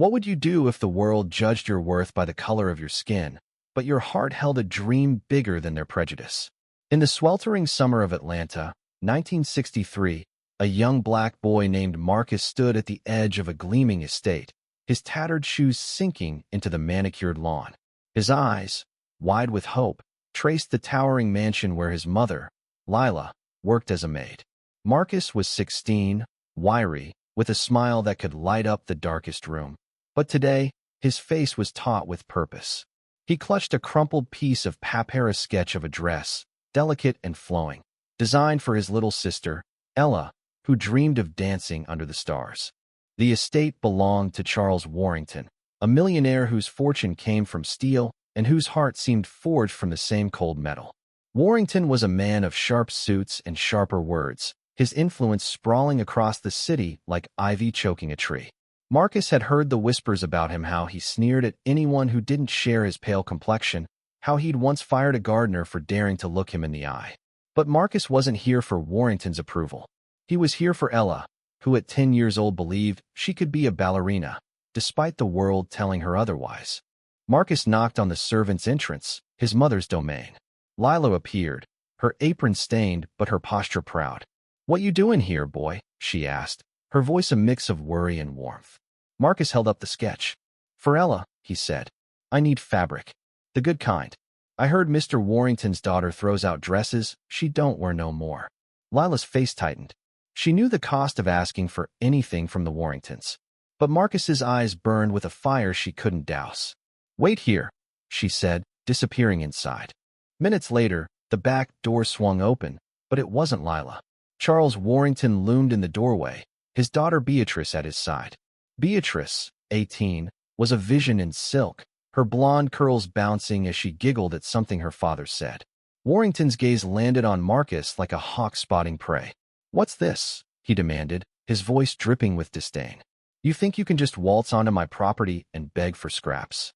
What would you do if the world judged your worth by the color of your skin, but your heart held a dream bigger than their prejudice? In the sweltering summer of Atlanta, 1963, a young black boy named Marcus stood at the edge of a gleaming estate, his tattered shoes sinking into the manicured lawn. His eyes, wide with hope, traced the towering mansion where his mother, Lila, worked as a maid. Marcus was 16, wiry, with a smile that could light up the darkest room. But today, his face was taut with purpose. He clutched a crumpled piece of papyrus sketch of a dress, delicate and flowing, designed for his little sister, Ella, who dreamed of dancing under the stars. The estate belonged to Charles Warrington, a millionaire whose fortune came from steel and whose heart seemed forged from the same cold metal. Warrington was a man of sharp suits and sharper words, his influence sprawling across the city like ivy choking a tree. Marcus had heard the whispers about him, how he sneered at anyone who didn't share his pale complexion, how he'd once fired a gardener for daring to look him in the eye. But Marcus wasn't here for Warrington's approval. He was here for Ella, who at 10 years old believed she could be a ballerina, despite the world telling her otherwise. Marcus knocked on the servants' entrance, his mother's domain. Lila appeared, her apron stained but her posture proud. "What you doing here, boy?" she asked, her voice a mix of worry and warmth. Marcus held up the sketch. "For Ella," he said. "I need fabric. The good kind. I heard Mr. Warrington's daughter throws out dresses she don't wear no more." Lila's face tightened. She knew the cost of asking for anything from the Warringtons. But Marcus's eyes burned with a fire she couldn't douse. "Wait here," she said, disappearing inside. Minutes later, the back door swung open, but it wasn't Lila. Charles Warrington loomed in the doorway, his daughter Beatrice at his side. Beatrice, 18, was a vision in silk, her blonde curls bouncing as she giggled at something her father said. Warrington's gaze landed on Marcus like a hawk spotting prey. "What's this?" he demanded, his voice dripping with disdain. "You think you can just waltz onto my property and beg for scraps?"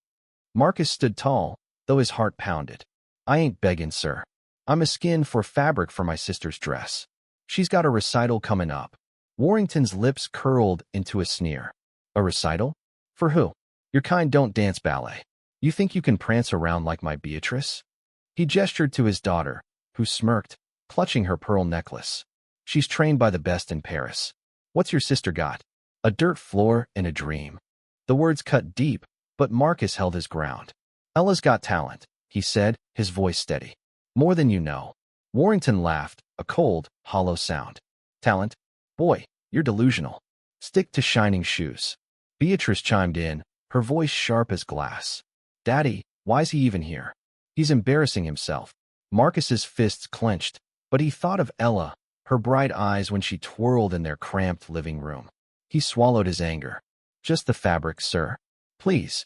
Marcus stood tall, though his heart pounded. "I ain't begging, sir. I'm askin for fabric for my sister's dress. She's got a recital coming up." Warrington's lips curled into a sneer. "A recital? For who? Your kind don't dance ballet. You think you can prance around like my Beatrice?" He gestured to his daughter, who smirked, clutching her pearl necklace. "She's trained by the best in Paris. What's your sister got? A dirt floor and a dream." The words cut deep, but Marcus held his ground. "Ella's got talent," he said, his voice steady. "More than you know." Warrington laughed, a cold, hollow sound. "Talent? Boy, you're delusional. Stick to shining shoes." Beatrice chimed in, her voice sharp as glass. "Daddy, why's he even here? He's embarrassing himself." Marcus's fists clenched, but he thought of Ella, her bright eyes when she twirled in their cramped living room. He swallowed his anger. "Just the fabric, sir. Please."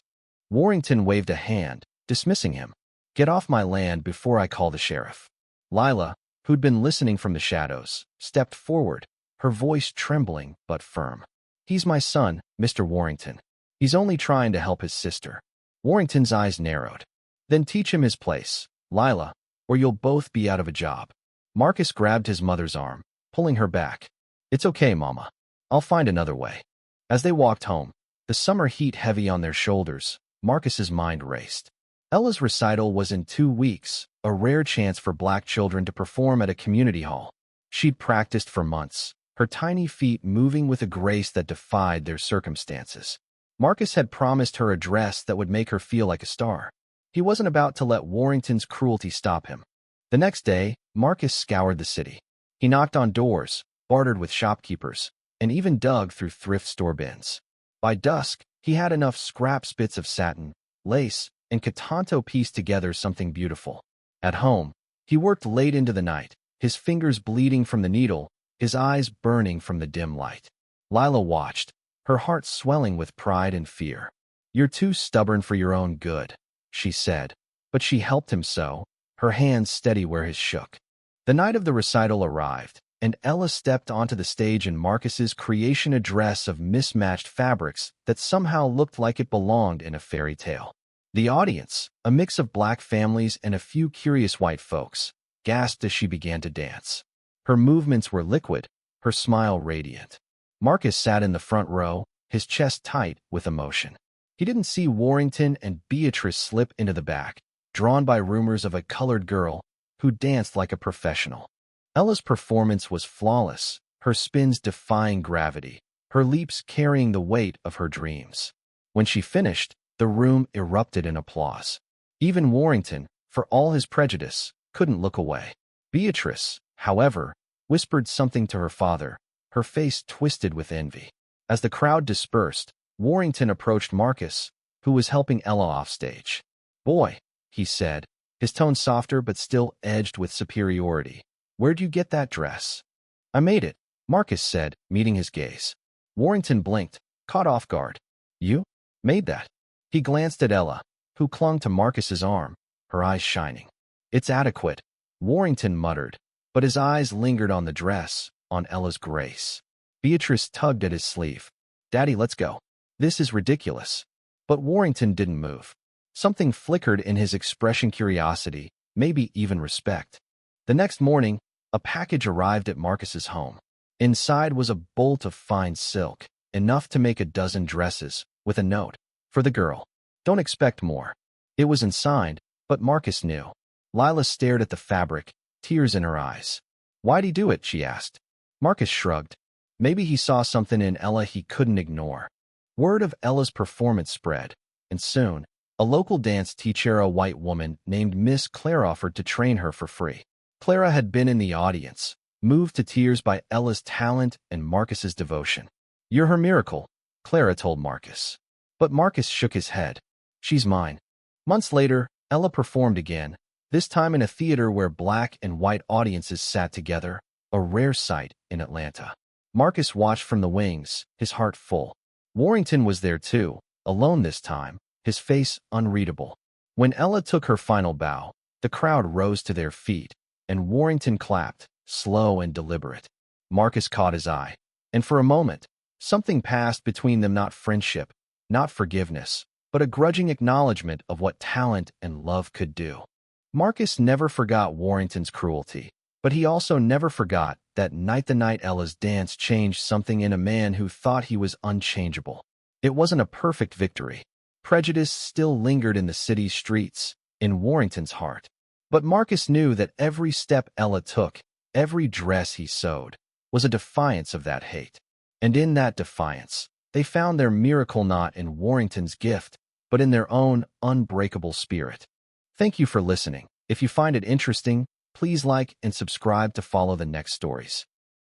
Warrington waved a hand, dismissing him. "Get off my land before I call the sheriff." Lila, who'd been listening from the shadows, stepped forward, her voice trembling but firm. "He's my son, Mr. Warrington. He's only trying to help his sister." Warrington's eyes narrowed. "Then teach him his place, Lila, or you'll both be out of a job." Marcus grabbed his mother's arm, pulling her back. "It's okay, Mama. I'll find another way." As they walked home, the summer heat heavy on their shoulders, Marcus's mind raced. Ella's recital was in 2 weeks, a rare chance for black children to perform at a community hall. She'd practiced for months, her tiny feet moving with a grace that defied their circumstances. Marcus had promised her a dress that would make her feel like a star. He wasn't about to let Warrington's cruelty stop him. The next day, Marcus scoured the city. He knocked on doors, bartered with shopkeepers, and even dug through thrift store bins. By dusk, he had enough scraps, bits of satin, lace, and Catanto pieced together something beautiful. At home, he worked late into the night, his fingers bleeding from the needle, his eyes burning from the dim light. Lila watched, her heart swelling with pride and fear. "You're too stubborn for your own good," she said, but she helped him so, her hands steady where his shook. The night of the recital arrived, and Ella stepped onto the stage in Marcus's creation, a dress of mismatched fabrics that somehow looked like it belonged in a fairy tale. The audience, a mix of black families and a few curious white folks, gasped as she began to dance. Her movements were liquid, her smile radiant. Marcus sat in the front row, his chest tight with emotion. He didn't see Warrington and Beatrice slip into the back, drawn by rumors of a colored girl who danced like a professional. Ella's performance was flawless, her spins defying gravity, her leaps carrying the weight of her dreams. When she finished, the room erupted in applause. Even Warrington, for all his prejudice, couldn't look away. Beatrice, however, whispered something to her father, her face twisted with envy. As the crowd dispersed, Warrington approached Marcus, who was helping Ella off stage. "Boy," he said, his tone softer but still edged with superiority. "Where'd you get that dress?" "I made it," Marcus said, meeting his gaze. Warrington blinked, caught off guard. "You made that?" He glanced at Ella, who clung to Marcus's arm, her eyes shining. "It's adequate," Warrington muttered, but his eyes lingered on the dress, on Ella's grace. Beatrice tugged at his sleeve. "Daddy, let's go. This is ridiculous." But Warrington didn't move. Something flickered in his expression, curiosity, maybe even respect. The next morning, a package arrived at Marcus's home. Inside was a bolt of fine silk, enough to make a dozen dresses, with a note. "For the girl. Don't expect more." It was unsigned, but Marcus knew. Lila stared at the fabric, tears in her eyes. "Why'd he do it?" she asked. Marcus shrugged. Maybe he saw something in Ella he couldn't ignore. Word of Ella's performance spread, and soon, a local dance teacher, a white woman named Miss Clara, offered to train her for free. Clara had been in the audience, moved to tears by Ella's talent and Marcus's devotion. "You're her miracle," Clara told Marcus. But Marcus shook his head. "She's mine." Months later, Ella performed again, this time in a theater where black and white audiences sat together, a rare sight in Atlanta. Marcus watched from the wings, his heart full. Warrington was there too, alone this time, his face unreadable. When Ella took her final bow, the crowd rose to their feet, and Warrington clapped, slow and deliberate. Marcus caught his eye, and for a moment, something passed between them, not friendship, not forgiveness, but a grudging acknowledgement of what talent and love could do. Marcus never forgot Warrington's cruelty, but he also never forgot that night the night Ella's dance changed something in a man who thought he was unchangeable. It wasn't a perfect victory. Prejudice still lingered in the city's streets, in Warrington's heart. But Marcus knew that every step Ella took, every dress he sewed, was a defiance of that hate. And in that defiance, they found their miracle not in Warrington's gift, but in their own unbreakable spirit. Thank you for listening. If you find it interesting, please like and subscribe to follow the next stories.